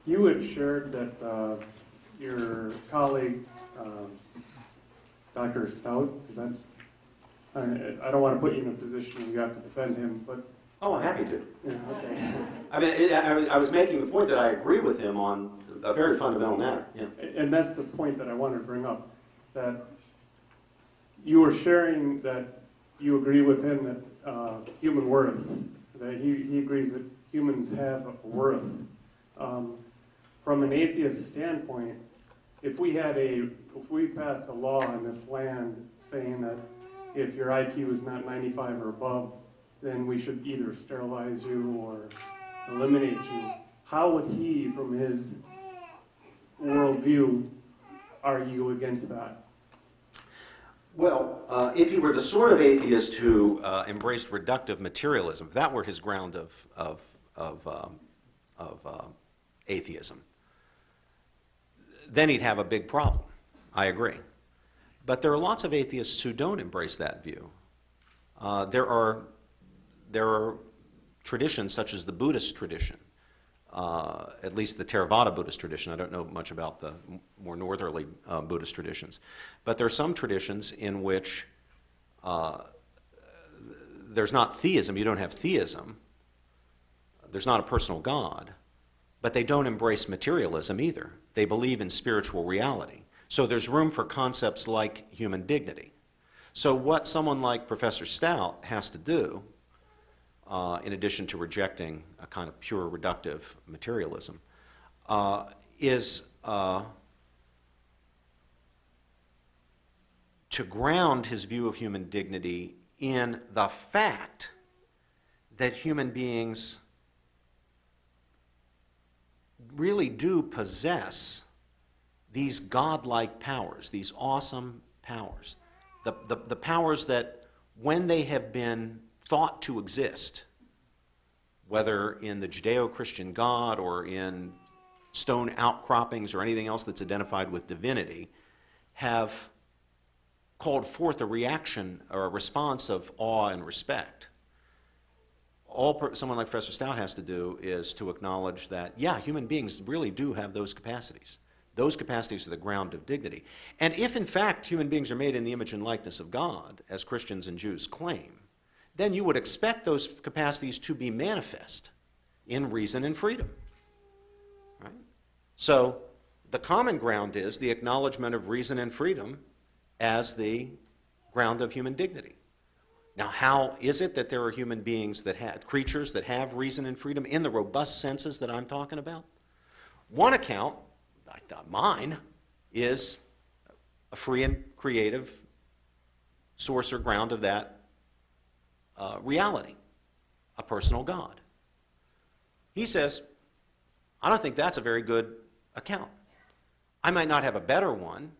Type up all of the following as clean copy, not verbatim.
You had shared that your colleague, Dr. Stout, is that? I don't want to put you in a position where you have to defend him, but... Oh, I'm happy to. Yeah, okay. I mean, I was making the point that I agree with him on a very fundamental matter. Yeah. And that's the point that I wanted to bring up, that you were sharing that you agree with him that human worth, that he agrees that humans have a worth. From an atheist standpoint, if we passed a law in this land saying that if your IQ is not 95 or above, then we should either sterilize you or eliminate you, how would he, from his worldview, argue against that? Well, if he were the sort of atheist who embraced reductive materialism, if that were his ground of atheism, then he'd have a big problem. I agree. But there are lots of atheists who don't embrace that view. There are traditions such as the Buddhist tradition, at least the Theravada Buddhist tradition. I don't know much about the more northerly Buddhist traditions. But there are some traditions in which there's not theism. You don't have theism. There's not a personal God. But they don't embrace materialism either. They believe in spiritual reality. So there's room for concepts like human dignity. So what someone like Professor Stout has to do, in addition to rejecting a kind of pure reductive materialism, is to ground his view of human dignity in the fact that human beings really do possess these godlike powers, these awesome powers, the powers that when they have been thought to exist, whether in the Judeo-Christian God or in stone outcroppings or anything else that's identified with divinity, have called forth a reaction or a response of awe and respect. All someone like Professor Stout has to do is to acknowledge that, yeah, human beings really do have those capacities. Those capacities are the ground of dignity. And if, in fact, human beings are made in the image and likeness of God, as Christians and Jews claim, then you would expect those capacities to be manifest in reason and freedom. Right? So the common ground is the acknowledgement of reason and freedom as the ground of human dignity. Now, how is it that there are human beings that have, creatures that have reason and freedom in the robust senses that I'm talking about? One account, mine, is a free and creative source or ground of that reality, a personal God. He says, I don't think that's a very good account. I might not have a better one.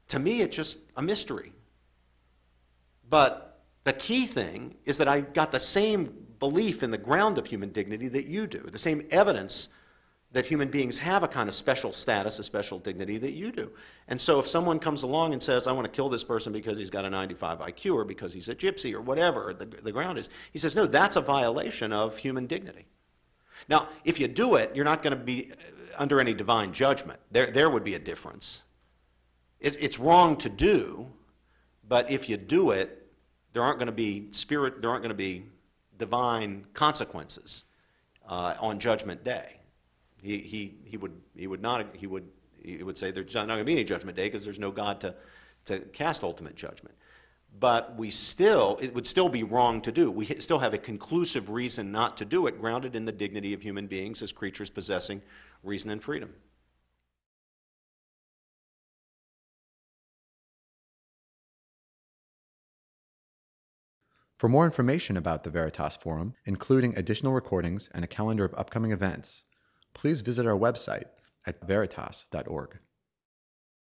To me, it's just a mystery. But the key thing is that I got the same belief in the ground of human dignity that you do, the same evidence that human beings have a kind of special status, a special dignity that you do. And so if someone comes along and says, I want to kill this person because he's got a 95 IQ or because he's a gypsy or whatever the ground is, he says, no, that's a violation of human dignity. Now, if you do it, you're not going to be under any divine judgment. There would be a difference. It's wrong to do, but if you do it, there aren't going to be divine consequences on Judgment Day. He would say there's not going to be any Judgment Day because there's no God to cast ultimate judgment. But it would still be wrong to do. We still have a conclusive reason not to do it, grounded in the dignity of human beings as creatures possessing reason and freedom. For more information about the Veritas Forum, including additional recordings and a calendar of upcoming events, please visit our website at veritas.org.